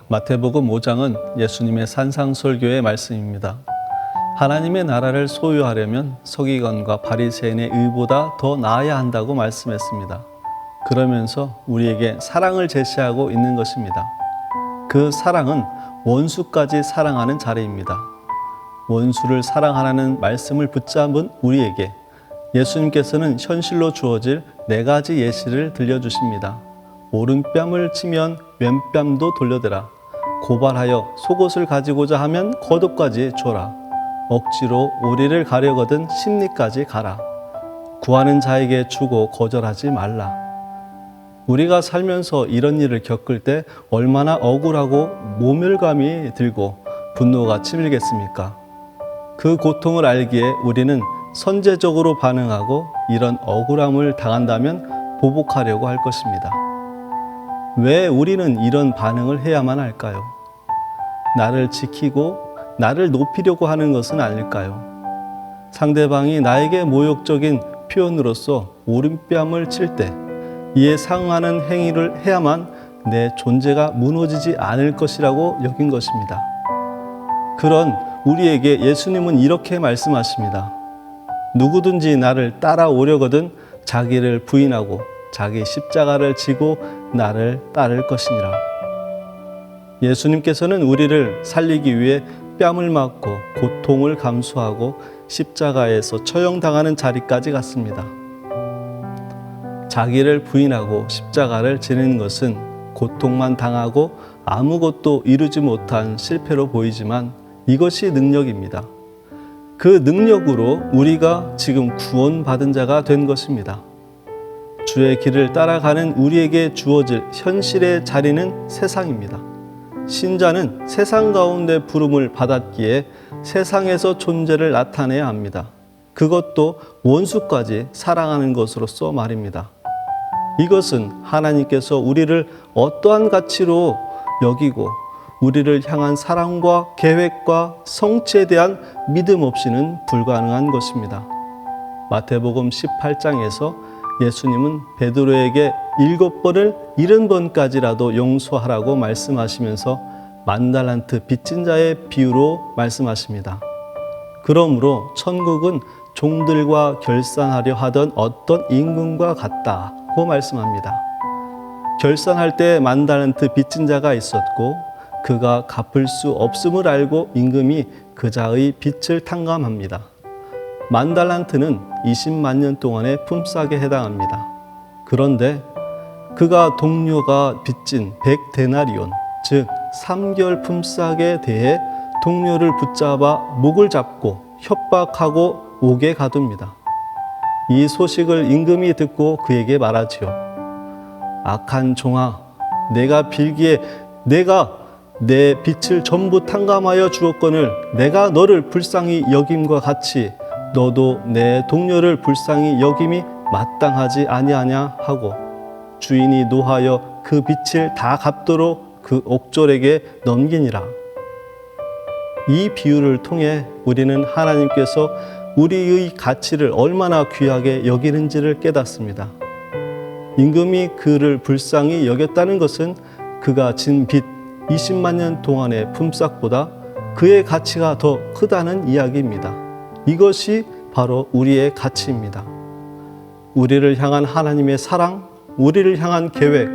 마태복음 5장은 예수님의 산상설교의 말씀입니다. 하나님의 나라를 소유하려면 서기관과 바리새인의 의보다 더 나아야 한다고 말씀했습니다. 그러면서 우리에게 사랑을 제시하고 있는 것입니다. 그 사랑은 원수까지 사랑하는 자리입니다. 원수를 사랑하라는 말씀을 붙잡은 우리에게 예수님께서는 현실로 주어질 4가지 예시를 들려주십니다. 오른뺨을 치면 왼뺨도 돌려대라. 고발하여 속옷을 가지고자 하면 겉옷까지 줘라. 억지로 오리를 가려거든 심리까지 가라. 구하는 자에게 주고 거절하지 말라. 우리가 살면서 이런 일을 겪을 때 얼마나 억울하고 모멸감이 들고 분노가 치밀겠습니까? 그 고통을 알기에 우리는 선제적으로 반응하고 이런 억울함을 당한다면 보복하려고 할 것입니다. 왜 우리는 이런 반응을 해야만 할까요? 나를 지키고 나를 높이려고 하는 것은 아닐까요? 상대방이 나에게 모욕적인 표현으로서 오른뺨을 칠 때 이에 상응하는 행위를 해야만 내 존재가 무너지지 않을 것이라고 여긴 것입니다. 그런 우리에게 예수님은 이렇게 말씀하십니다. 누구든지 나를 따라오려거든 자기를 부인하고 자기 십자가를 지고 나를 따를 것이니라. 예수님께서는 우리를 살리기 위해 뺨을 맞고 고통을 감수하고 십자가에서 처형당하는 자리까지 갔습니다. 자기를 부인하고 십자가를 지는 것은 고통만 당하고 아무것도 이루지 못한 실패로 보이지만 이것이 능력입니다. 그 능력으로 우리가 지금 구원받은 자가 된 것입니다. 주의 길을 따라가는 우리에게 주어질 현실의 자리는 세상입니다. 신자는 세상 가운데 부름을 받았기에 세상에서 존재를 나타내야 합니다. 그것도 원수까지 사랑하는 것으로서 말입니다. 이것은 하나님께서 우리를 어떠한 가치로 여기고 우리를 향한 사랑과 계획과 성취에 대한 믿음 없이는 불가능한 것입니다. 마태복음 18장에서 예수님은 베드로에게 7번을 70번까지라도 용서하라고 말씀하시면서 만달란트 빚진 자의 비유로 말씀하십니다. 그러므로 천국은 종들과 결산하려 하던 어떤 임금과 같다고 말씀합니다. 결산할 때 만달란트 빚진 자가 있었고 그가 갚을 수 없음을 알고 임금이 그 자의 빚을 탕감합니다. 만달란트는 20만 년 동안의 품삯에 해당합니다. 그런데 그가 동료가 빚진 100데나리온, 즉 3개월 품삯에 대해 동료를 붙잡아 목을 잡고 협박하고 옥에 가둡니다. 이 소식을 임금이 듣고 그에게 말하지요. 악한 종아, 내가 빌기에 내가 내 빚을 전부 탕감하여 주었거늘 내가 너를 불쌍히 여김과 같이 너도 내 동료를 불쌍히 여김이 마땅하지 아니하냐 하고 주인이 노하여 그 빚을 다 갚도록 그 옥졸에게 넘기니라. 이 비유를 통해 우리는 하나님께서 우리의 가치를 얼마나 귀하게 여기는지를 깨닫습니다. 임금이 그를 불쌍히 여겼다는 것은 그가 진 빚 20만 년 동안의 품삯보다 그의 가치가 더 크다는 이야기입니다. 이것이 바로 우리의 가치입니다. 우리를 향한 하나님의 사랑, 우리를 향한 계획,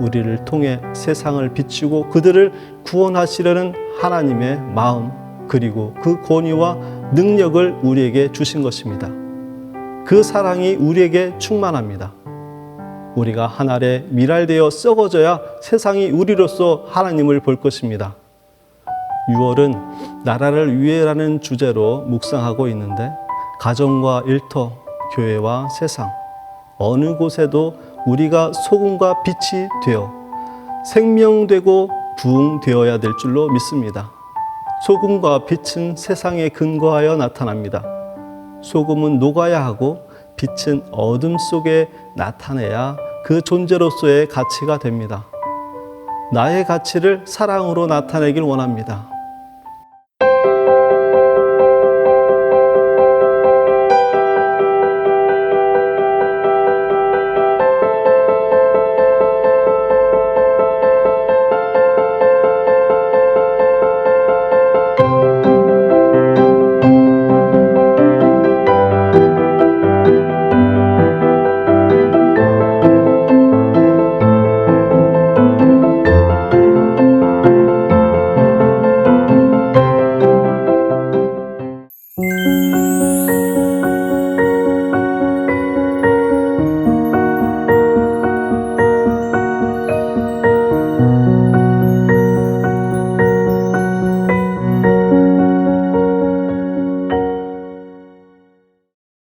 우리를 통해 세상을 비추고 그들을 구원하시려는 하나님의 마음, 그리고 그 권위와 능력을 우리에게 주신 것입니다. 그 사랑이 우리에게 충만합니다. 우리가 한 알에 밀알되어 썩어져야 세상이 우리로서 하나님을 볼 것입니다. 6월은 나라를 위해라는 주제로 묵상하고 있는데 가정과 일터, 교회와 세상, 어느 곳에도 우리가 소금과 빛이 되어 생명되고 부흥되어야 될 줄로 믿습니다. 소금과 빛은 세상에 근거하여 나타납니다. 소금은 녹아야 하고 빛은 어둠 속에 나타내야 그 존재로서의 가치가 됩니다. 나의 가치를 사랑으로 나타내길 원합니다.